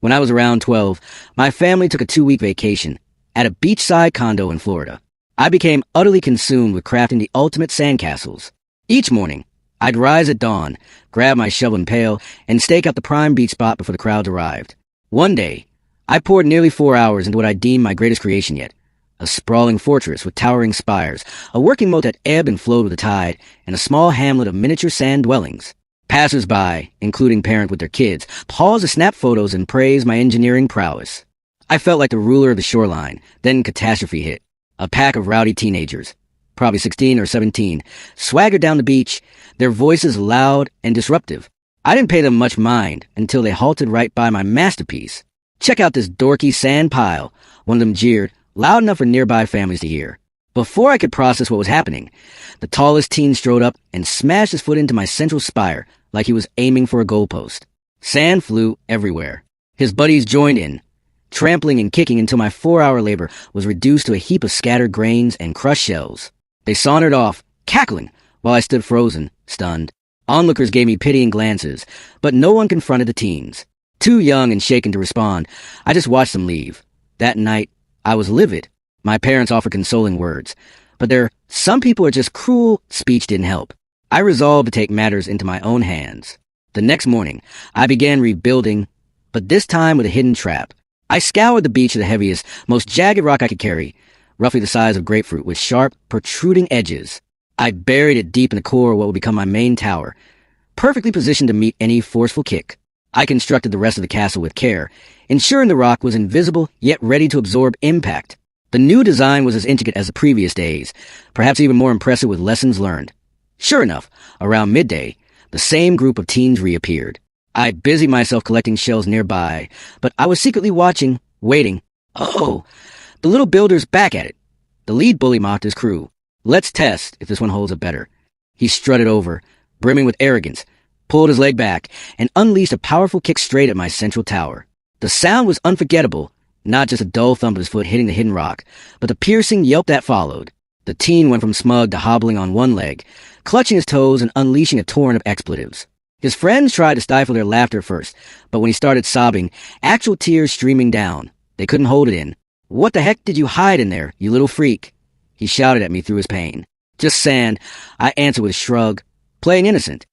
When I was around 12, my family took a 2-week vacation at a beachside condo in Florida. I became utterly consumed with crafting the ultimate sandcastles. Each morning, I'd rise at dawn, grab my shovel and pail, and stake out the prime beach spot before the crowds arrived. One day, I poured nearly 4 hours into what I deemed my greatest creation yet. A sprawling fortress with towering spires, a working moat that ebbed and flowed with the tide, and a small hamlet of miniature sand dwellings. Passers-by, including parents with their kids, paused to snap photos and praise my engineering prowess. I felt like the ruler of the shoreline. Then catastrophe hit. A pack of rowdy teenagers, probably 16 or 17, swaggered down the beach, their voices loud and disruptive. I didn't pay them much mind until they halted right by my masterpiece. "Check out this dorky sand pile," one of them jeered, loud enough for nearby families to hear. Before I could process what was happening, the tallest teen strode up and smashed his foot into my central spire like he was aiming for a goalpost. Sand flew everywhere. His buddies joined in, trampling and kicking until my 4-hour labor was reduced to a heap of scattered grains and crushed shells. They sauntered off, cackling, while I stood frozen, stunned. Onlookers gave me pitying glances, but no one confronted the teens. Too young and shaken to respond, I just watched them leave. That night, I was livid. My parents offered consoling words, but their "some people are just cruel" speech didn't help. I resolved to take matters into my own hands. The next morning, I began rebuilding, but this time with a hidden trap. I scoured the beach of the heaviest, most jagged rock I could carry, roughly the size of grapefruit, with sharp, protruding edges. I buried it deep in the core of what would become my main tower, perfectly positioned to meet any forceful kick. I constructed the rest of the castle with care, ensuring the rock was invisible yet ready to absorb impact. The new design was as intricate as the previous days, perhaps even more impressive with lessons learned. Sure enough, around midday, the same group of teens reappeared. I busied myself collecting shells nearby, but I was secretly watching, waiting. Oh, the little builder's back at it. The lead bully mocked his crew. "Let's test if this one holds up better." He strutted over, brimming with arrogance, pulled his leg back, and unleashed a powerful kick straight at my central tower. The sound was unforgettable, not just a dull thump of his foot hitting the hidden rock, but the piercing yelp that followed. The teen went from smug to hobbling on one leg, clutching his toes and unleashing a torrent of expletives. His friends tried to stifle their laughter first, but when he started sobbing, actual tears streaming down, they couldn't hold it in. "What the heck did you hide in there, you little freak?" He shouted at me through his pain. "Just sand," I answered with a shrug, playing innocent.